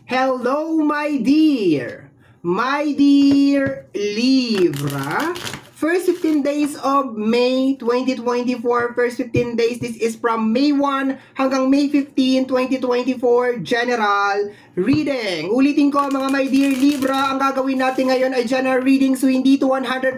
Hello, my dear Libra. First 15 days of May 2024. First 15 days, this is from May 1 hanggang May 15, 2024, general reading. Ulitin ko mga my dear Libra, ang gagawin natin ngayon ay general reading, so hindi to 100%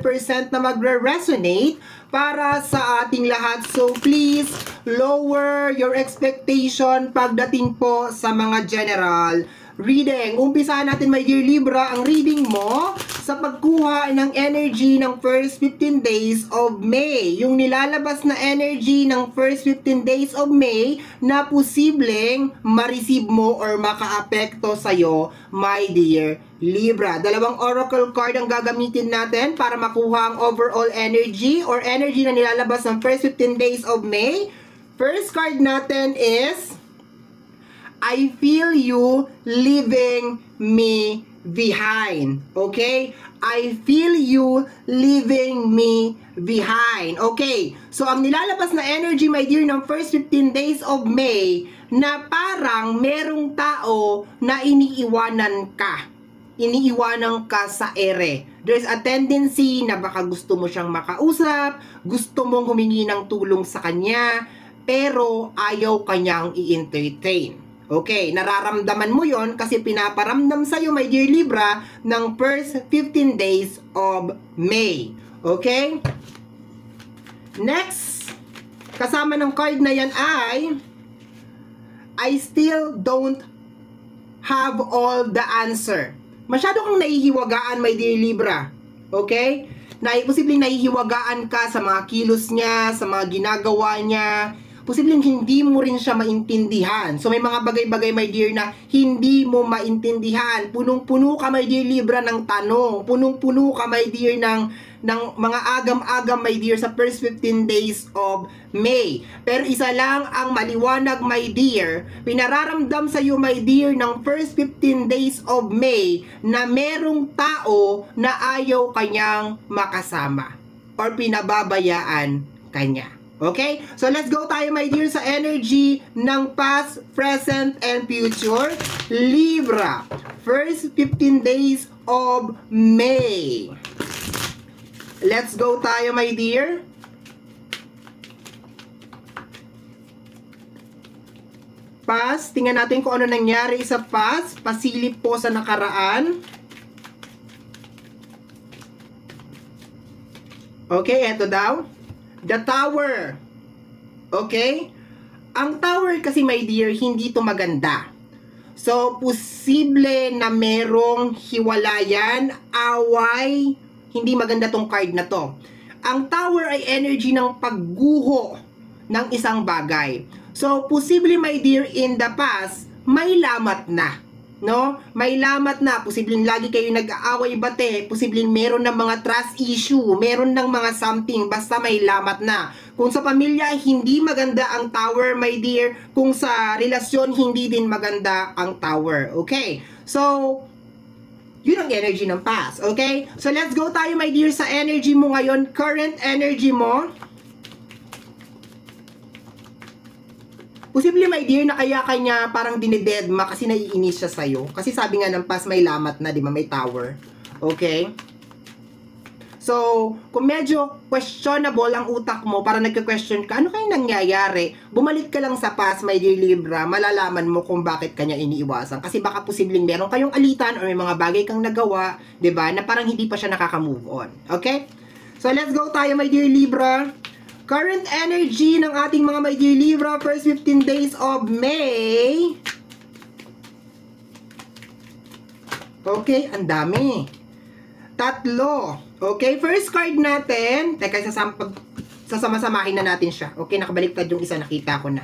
na magre-resonate para sa ating lahat. So please, lower your expectation pagdating po sa mga general reading. Umpisahan natin my dear Libra ang reading mo sa pagkuha ng energy ng first 15 days of May. Yung nilalabas na energy ng first 15 days of May na posibleng ma-receive mo or maka-apekto sa'yo, my dear Libra. Dalawang oracle card ang gagamitin natin para makuha ang overall energy or energy na nilalabas ng first 15 days of May. First card natin is I feel you leaving me behind. Okay? I feel you leaving me behind. Okay? So, ang nilalabas na energy, my dear, ng first 15 days of May, na parang merong tao na iniiwanan ka. Iniiwanan ka sa ere. There's a tendency na baka gusto mo siyang makausap, gusto mong humingi ng tulong sa kanya, pero ayaw kanyang i-entertain. Okay, nararamdaman mo yon kasi pinaparamdam sa'yo, my dear Libra, ng first 15 days of May. Okay? Next, kasama ng card na yan ay I still don't have all the answer. Masyado kang nahihiwagaan, my dear Libra. Okay? Posibleng nahihiwagaan ka sa mga kilos niya, sa mga ginagawa niya. Posibleng hindi mo rin siya maintindihan. So may mga bagay-bagay, my dear, na hindi mo maintindihan. Punong-puno ka, my dear Libra, ng tanong. Punong-puno ka, my dear, ng mga agam-agam, my dear, sa first 15 days of May. Pero isa lang ang maliwanag, my dear. Pinararamdam sa iyo, my dear, ng first 15 days of May na merong tao na ayaw kanyang makasama or pinababayaan kanya. Okay? So, let's go tayo, my dear, sa energy ng past, present, and future. Libra. First 15 days of May. Let's go tayo, my dear. Past. Tingnan natin kung ano nangyari sa past. Pasilip po sa nakaraan. Okay, eto daw. The Tower. Okay? Ang Tower kasi, my dear, hindi to maganda. So, posible na merong hiwalayan, away, hindi maganda tong card na to. Ang Tower ay energy ng pagguho ng isang bagay. So, posible, my dear, in the past, may lamat na. No? May lamat na, posibleng lagi kayo nag-aaway bate, posibleng meron ng mga trust issue, meron ng mga something, basta may lamat na. Kung sa pamilya, hindi maganda ang Tower, my dear. Kung sa relasyon, hindi din maganda ang Tower. Okay? So, yun ang energy ng past. Okay? So, let's go tayo, my dear, sa energy mo ngayon. Current energy mo. Posible, my dear, na kaya kanya parang dinededma kasi naiinis siya sa'yo. Kasi sabi nga ng past, may lamat na, di ba? May Tower. Okay? So, kung medyo questionable ang utak mo, para nagka-question ka, ano kayong nangyayari? Bumalik ka lang sa past, my dear Libra, malalaman mo kung bakit kanya iniiwasan. Kasi baka posibleng meron kayong alitan or may mga bagay kang nagawa, di ba, na parang hindi pa siya nakaka-move on. Okay? So, let's go tayo, my dear Libra. Current energy ng ating mga my dear Libra, first 15 days of May. Okay, ang dami. Tatlo. Okay, first card natin. Teka, sasama-samahin na natin siya. Okay, nakabaliktad yung isa, nakita ko na.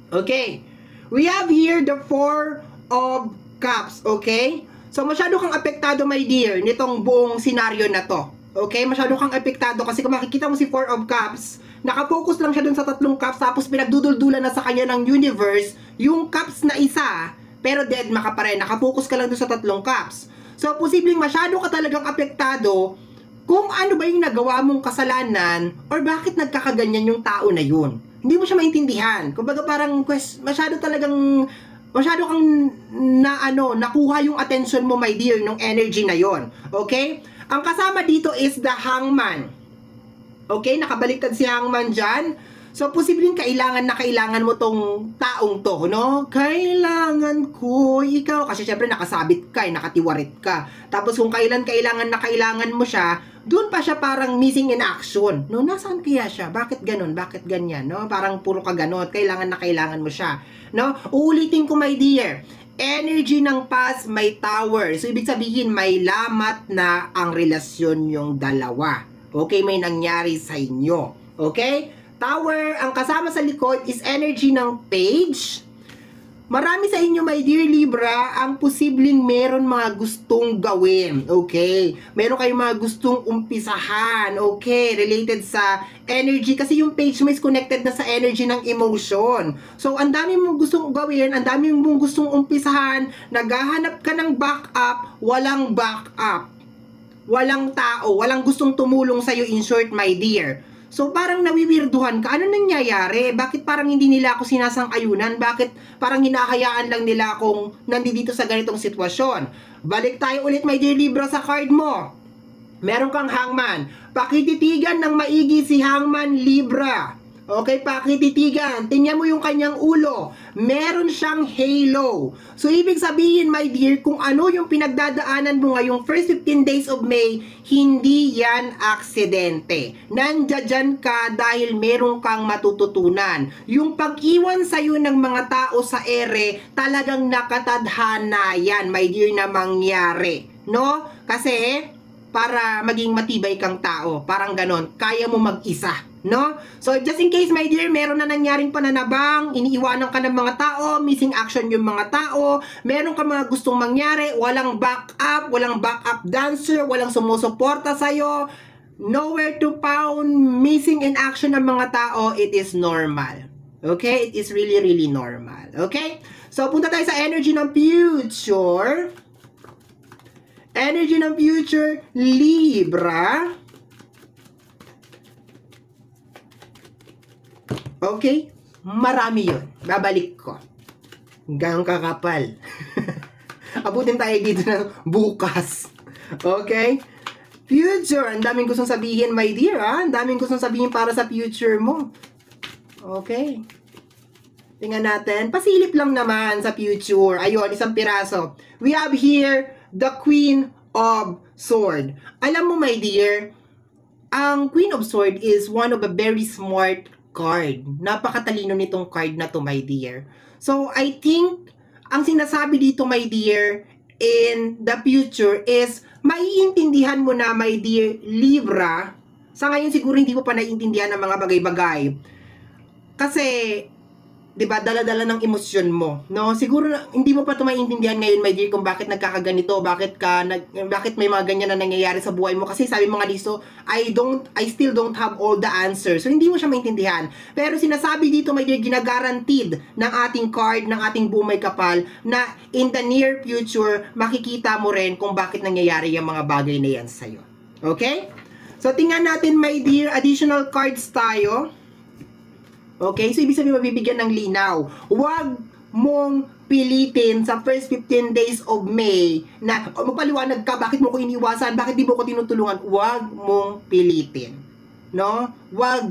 Okay, we have here the Four of Cups. Okay, so masyado kang apektado, my dear, nitong buong senaryo na to. Okay, masyado kang apektado kasi kung makikita mo si Four of Cups, nakafocus lang siya dun sa tatlong cups, tapos pinagduduldulan na sa kanya ng universe yung cups na isa, pero dead maka pa rin. Nakafocus ka lang dun sa tatlong cups. So, posibleng masyado ka talagang apektado kung ano ba yung nagawa mong kasalanan or bakit nagkakaganyan yung tao na yun. Hindi mo siya maintindihan. Kumbaga parang masyado talagang masyado kang nakuha yung attention mo, my dear, nung energy na yon. Okay? Ang kasama dito is the hangman. Okay? Nakabaliktad si hangman dyan. So, posibleng kailangan mo tong taong to, no? Kailangan ko ikaw. Kasi syempre nakasabit ka, nakatiwarit ka. Tapos kung kailangan mo siya, doon pa siya parang missing in action. No, nasaan kaya siya? Bakit ganun? Bakit ganyan? No? Parang puro ka ganun. Kailangan mo siya. No? Uulitin ko, my dear. Energy ng past may tower. So, ibig sabihin, may lamat na ang relasyon yung dalawa. Okay? May nangyari sa inyo. Okay? Tower, ang kasama sa likod is energy ng page. Marami sa inyo, my dear Libra, ang posibleng meron mga gustong gawin. Okay? Meron kayong mga gustong umpisahan. Okay? Related sa energy. Kasi yung page mo is connected na sa energy ng emotion. So, ang dami mong gustong gawin, ang dami mong gustong umpisahan, naghahanap ka ng backup, walang backup. Walang tao, walang gustong tumulong sa'yo, in short, my dear. So, parang nawiwirduhan ka. Ano nangyayari? Bakit parang hindi nila ako sinasang-ayunan? Bakit parang hinahayaan lang nila akong nandito sa ganitong sitwasyon? Balik tayo ulit, my dear Libra, sa card mo. Meron kang hangman. Pakititigan ng maigi si hangman, Libra. Okay, pakititigan. Tingnan mo yung kanyang ulo. Meron siyang halo. So, ibig sabihin, my dear, kung ano yung pinagdadaanan mo ngayong first 15 days of May, hindi yan aksidente. Nandiyan ka dahil meron kang matututunan. Yung pag-iwan sa'yo ng mga tao sa ere, talagang nakatadhana yan, my dear, na mangyari. No? Kasi, para maging matibay kang tao, parang ganon, kaya mo mag-isa. No? So, just in case, my dear, meron na nangyaring pananabang, iniiwanan ka ng mga tao, missing action yung mga tao, meron ka mga gustong mangyari, walang backup dancer, walang sumusuporta sa'yo, nowhere to found, missing in action ng mga tao, it is normal. Okay? It is really, really normal. Okay? So, punta tayo sa energy ng future. Energy ng future, Libra. Okay? Marami yun. Babalik ko. Hanggang kakapal. Abutin tayo dito ng bukas. Okay? Future. Ang daming gustong sabihin, my dear, ha? Ang daming gustong sabihin para sa future mo. Okay? Tingnan natin. Pasilip lang naman sa future. Ayun, isang piraso. We have here the Queen of Sword. Alam mo, my dear, ang Queen of Sword is one of a very smart card. Napakatalino nitong card na to, my dear. So, I think, ang sinasabi dito, my dear, in the future is, maiintindihan mo na, my dear Libra. Sa ngayon, siguro hindi mo pa naiintindihan ng mga bagay-bagay. Kasi, 'di ba, dala-dala ng emosyon mo, no? Siguro hindi mo pa ito maintindihan ngayon, my dear, kung bakit nagkakaganito, bakit may mga ganyan na nangyayari sa buhay mo. Kasi sabi mga listo, I still don't have all the answers. So hindi mo siya maintindihan. Pero sinasabi dito, my dear, ginaguaranteed ng ating card, ng ating bumay kapal, na in the near future, makikita mo rin kung bakit nangyayari yung mga bagay na yan sa'yo. Okay? So tingnan natin, my dear, additional cards tayo. Okay, so ibig sabihin mabibigyan ng linaw. Huwag mong pilitin sa first 15 days of May na magpaliwanag ka, bakit mo ko iniwasan, bakit di mo ko tinutulungan. Huwag mong pilitin. No? Huwag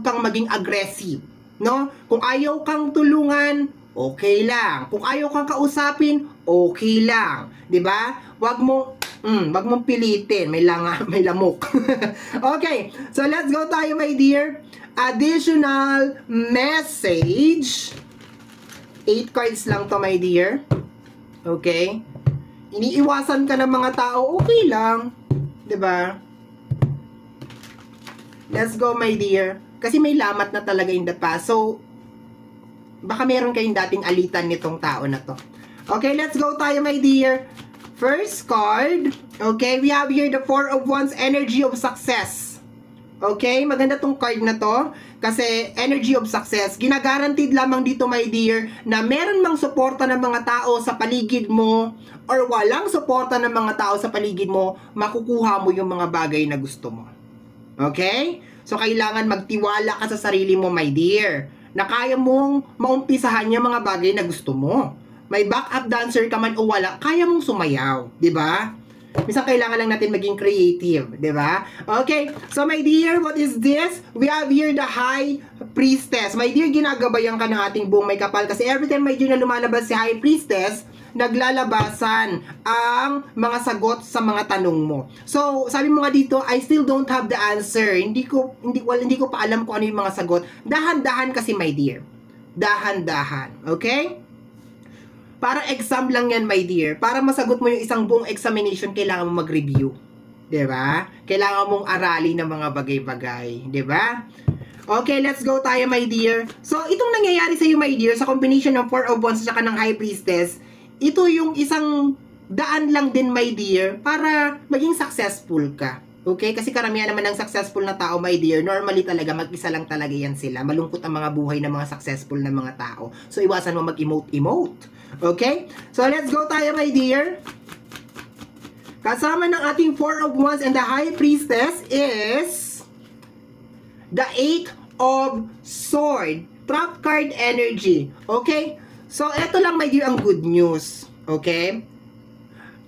kang maging aggressive. No? Kung ayaw kang tulungan, okay lang. Kung ayaw kang kausapin, okay lang. 'Di ba? Huwag mong pilitin. May lamok. Okay, so let's go tayo, my dear. Additional message. 8 cards lang to, my dear. Okay? Iniiwasan ka ng mga tao, okay lang. 'Di ba? Let's go, my dear. Kasi may lamat na talaga in the past. So, baka meron kayong dating alitan nitong tao na to. Okay, let's go tayo, my dear. First card. Okay, we have here the 4 of Wands, energy of success. Okay, maganda tong card na to kasi energy of success. Ginaguaranteed lamang dito, my dear, na meron mang suporta ng mga tao sa paligid mo or walang suporta ng mga tao sa paligid mo, makukuha mo yung mga bagay na gusto mo. Okay? So, kailangan magtiwala ka sa sarili mo, my dear, na kaya mong maumpisahan yung mga bagay na gusto mo. may backup dancer ka man o wala, kaya mong sumayaw, di ba? Minsan kailangan lang natin maging creative, di ba? Okay, so my dear, what is this? We have here the High Priestess. My dear, ginagabayan ka ng ating buong may kapal kasi every time my dear na lumalabas si High Priestess, naglalabasan ang mga sagot sa mga tanong mo. So, sabi mo nga dito, I still don't have the answer. Hindi ko pa alam kung ano yung mga sagot. Dahan-dahan kasi, my dear. Dahan-dahan. Okay? Para exam lang yan, my dear. Para masagot mo yung isang buong examination, kailangan mo mag-review. Diba? Kailangan mong aralin ng mga bagay-bagay. Diba? Okay, let's go tayo, my dear. So, itong nangyayari sa'yo, my dear, sa combination ng 4 of Wands at ng High Priestess, ito yung isang daan lang din, my dear, para maging successful ka. Okay? Kasi karamihan naman ng successful na tao, my dear, normally talaga, mag-isa lang talaga yan sila. Malungkot ang mga buhay ng mga successful na mga tao. So, iwasan mo mag-emote-emote. Okay? So, let's go tayo, my dear. Kasama ng ating 4 of Wands and the High Priestess is the 8 of Swords. Trap card energy. Okay? So, eto lang, my dear, ang good news. Okay?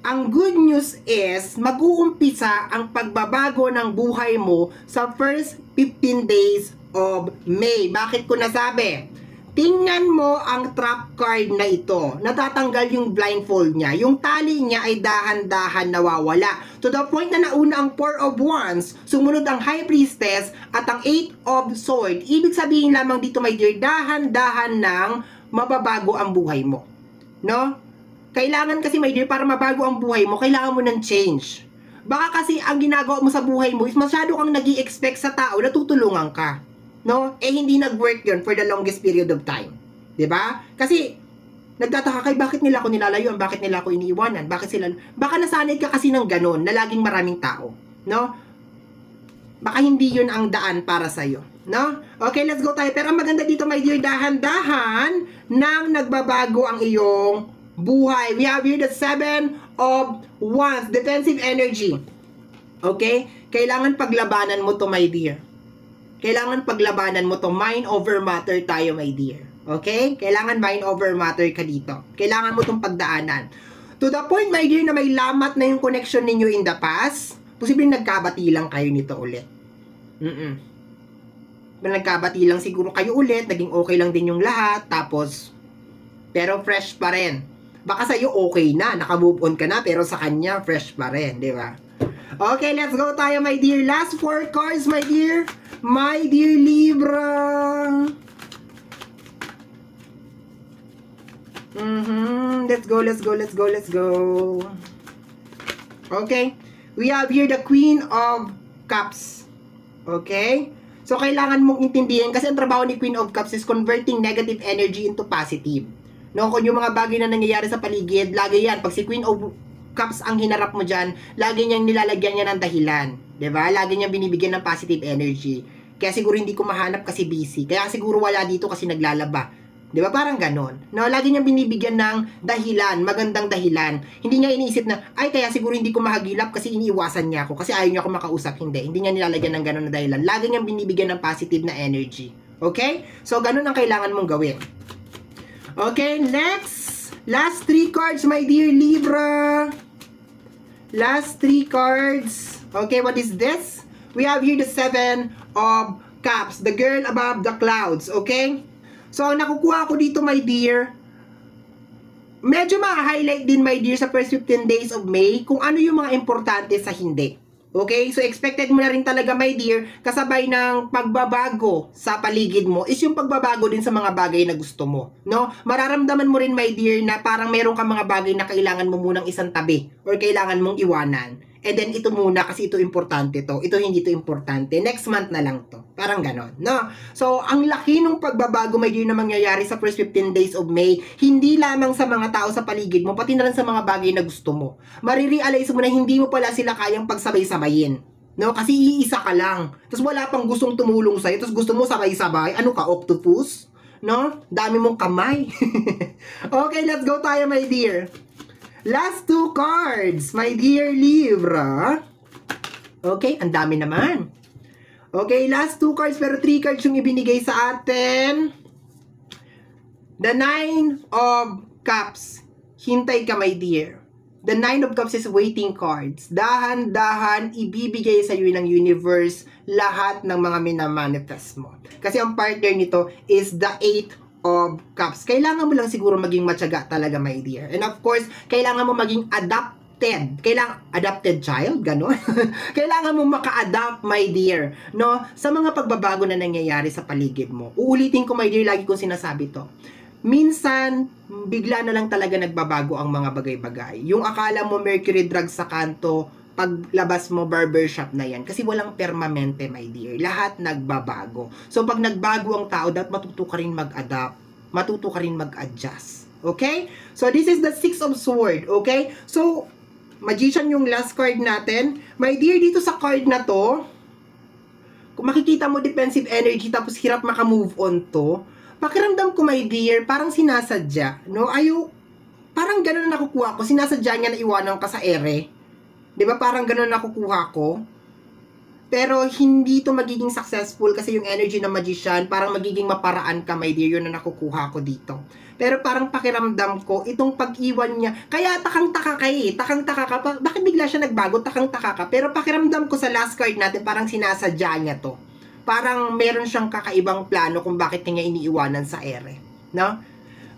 Ang good news is, mag-uumpisa ang pagbabago ng buhay mo sa first 15 days of May. Bakit ko nasabi? Tingnan mo ang trap card na ito. Natatanggal yung blindfold niya. Yung tali niya ay dahan-dahan nawawala. To the point na nauna ang 4 of Wands, sumunod ang High Priestess at ang 8 of Swords. Ibig sabihin lamang dito, my dear, dahan-dahan ng mababago ang buhay mo. No? Kailangan kasi, my dear, para mabago ang buhay mo, kailangan mo ng change. Baka kasi ang ginagawa mo sa buhay mo is masyado kang nag-i-expect sa tao na tutulungan ka. No? Eh, hindi nag-work yun for the longest period of time. 'Di ba? Kasi, nagtataka kay bakit nila ako nilalayuan, bakit nila ako iniiwanan, bakit sila, baka nasanay ka kasi ng ganon, na laging maraming tao. No? Baka hindi yun ang daan para sa'yo. No? Okay, let's go tayo. Pero ang maganda dito, my dear, dahan-dahan nang nagbabago ang iyong buhay. We have here the 7 of Wands, defensive energy. Okay? Kailangan paglabanan mo to, my dear. Kailangan paglabanan mo to. Mind over matter tayo, my dear. Okay? Kailangan mind over matter ka dito. Kailangan mo tong pagdaanan. To the point, my dear, na may lamat na yung connection ninyo in the past, posibleng nagkabati lang kayo nito ulit. Nagkabati lang siguro kayo ulit, naging okay lang din yung lahat, tapos, pero fresh pa rin. Baka sa'yo okay na, naka-move on ka na, pero sa kanya, fresh pa rin, di ba? Okay, let's go tayo, my dear. Last 4 cards, my dear. My dear Libra. Let's go, let's go, let's go, let's go. Okay. We have here the Queen of Cups. Okay? So, kailangan mong intindihin kasi ang trabaho ni Queen of Cups is converting negative energy into positive. No, kung yung mga bagay na nangyayari sa paligid, lagi yan. Pag si Queen of Cups ang hinarap mo dyan, lagi niyang nilalagyan niya ng dahilan. Diba? Lagi niyang binibigyan ng positive energy. Kaya siguro hindi ko mahanap kasi busy. Kaya siguro wala dito kasi naglalaba. Di ba? Parang ganon. No, lagi niyang binibigyan ng dahilan, magandang dahilan. Hindi niya iniisip na, ay, kaya siguro hindi ko mahagilap kasi iniiwasan niya ako, kasi ayaw niya ako makausap. Hindi. Hindi niya nilalagyan ng ganon na dahilan. Lagi niyang binibigyan ng positive na energy. Okay? So, ganon ang kailangan mong gawin. Okay, next. Last 3 cards, my dear Libra. Last 3 cards. Okay, what is this? We have here the 7 of Cups. The girl above the clouds. Okay? So, nakukuha ko dito, my dear, medyo ma-highlight din, my dear, sa first 15 days of May, kung ano yung mga importante sa hindi. Okay? So, expected mo na rin talaga, my dear, kasabay ng pagbabago sa paligid mo, is yung pagbabago din sa mga bagay na gusto mo. No? Mararamdaman mo rin, my dear, na parang meron kang mga bagay na kailangan mo munang isang tabi or kailangan mong iwanan. And then, ito muna kasi ito importante to. Ito hindi to importante. Next month na lang to. Parang ganon, no? So, ang laki ng pagbabago, my dear, na mangyayari sa first 15 days of May, hindi lamang sa mga tao sa paligid mo, pati na rin sa mga bagay na gusto mo. Marirealize mo na hindi mo pala sila kayang pagsabay-sabayin. No? Kasi iisa ka lang. Tapos wala pang gustong tumulong sa'yo. Tapos gusto mo sabay-sabay. Ano ka, octopus? No? Dami mong kamay. Okay, let's go tayo, my dear. Last 2 cards, my dear Libra. Okay, ang dami naman. Okay, last 2 cards, pero 3 cards yung ibinigay sa atin. The 9 of Cups, hintay ka my dear. The Nine of Cups is waiting cards. Dahan-dahan ibibigay sa iyo ng universe lahat ng mga minamanifest mo. Kasi ang partner nito is the Eight of Cups. Kailangan mo lang siguro maging matyaga talaga, my dear. And of course, kailangan mo maging adapted child, gano'n. Kailangan mo maka-adapt, my dear, no? Sa mga pagbabago na nangyayari sa paligid mo. Uulitin ko, my dear, lagi kong sinasabi to. Minsan, bigla na lang talaga nagbabago ang mga bagay-bagay. Yung akala mo Mercury drag sa kanto, paglabas mo barbershop na yan. Kasi walang permanente, my dear. Lahat nagbabago. So, pag nagbago ang tao, dapat matuto ka rin mag-adapt. Matuto ka rin mag-adjust. Okay? So, this is the Six of Swords. Okay? So, Magician yung last card natin. My dear, dito sa card na to, kung makikita mo defensive energy tapos hirap maka-move on to, pakiramdam ko, my dear, parang sinasadya, no? Parang gano'n na nakukuha ko. Sinasadya niya na iwanan ka sa ere. 'Di ba? Parang gano'n na nakukuha ko. Pero hindi to magiging successful kasi yung energy ng magician, parang magiging maparaan ka, my dear. Yun na nakukuha ko dito. Pero parang pakiramdam ko, itong pag-iwan niya, kaya takang-taka ka eh. Takang-taka ka. Bakit bigla siya nagbago? Takang-taka ka. Pero pakiramdam ko sa last card natin, parang sinasadya niya to. Parang meron siyang kakaibang plano kung bakit niya iniiwanan sa ere. No?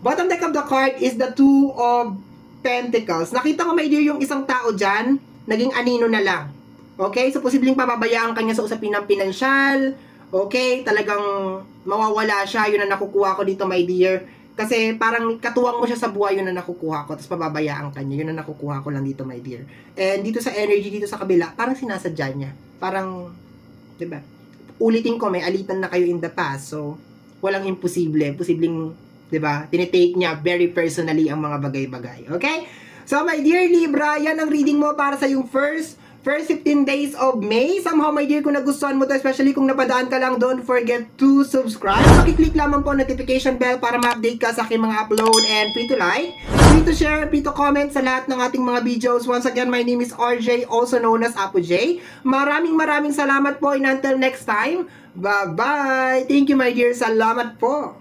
Bottom deck of the card is the Two of Pentacles. Nakita ko, my dear, yung isang tao dyan, naging anino na lang. Okay? So, posibleng pababayaan kanya sa usapin ng pinansyal. Okay? Talagang mawawala siya. Yun na nakukuha ko dito, my dear. Kasi parang katuwang mo siya sa buhay, yun na nakukuha ko. Tapos pababayaan kanya. Yun na nakukuha ko lang dito, my dear. And dito sa energy, dito sa kabila, parang sinasadya niya. Parang, diba? Ulitin ko, may alitan na kayo in the past. So, walang imposible. Posibleng, diba, tinitake niya very personally ang mga bagay-bagay. Okay? So, my dear Libra, yan ang reading mo para sa yung first 15 days of May. Somehow, my dear, kung nagustuhan mo to, especially kung napadaan ka lang, don't forget to subscribe. Pakiclick lamang po notification bell para ma-update ka sa aking mga upload, and free to like, free to share, free to comment sa lahat ng ating mga videos. Once again, my name is RJ, also known as Apo J. Maraming salamat po, and until next time, bye-bye! Thank you, my dear. Salamat po!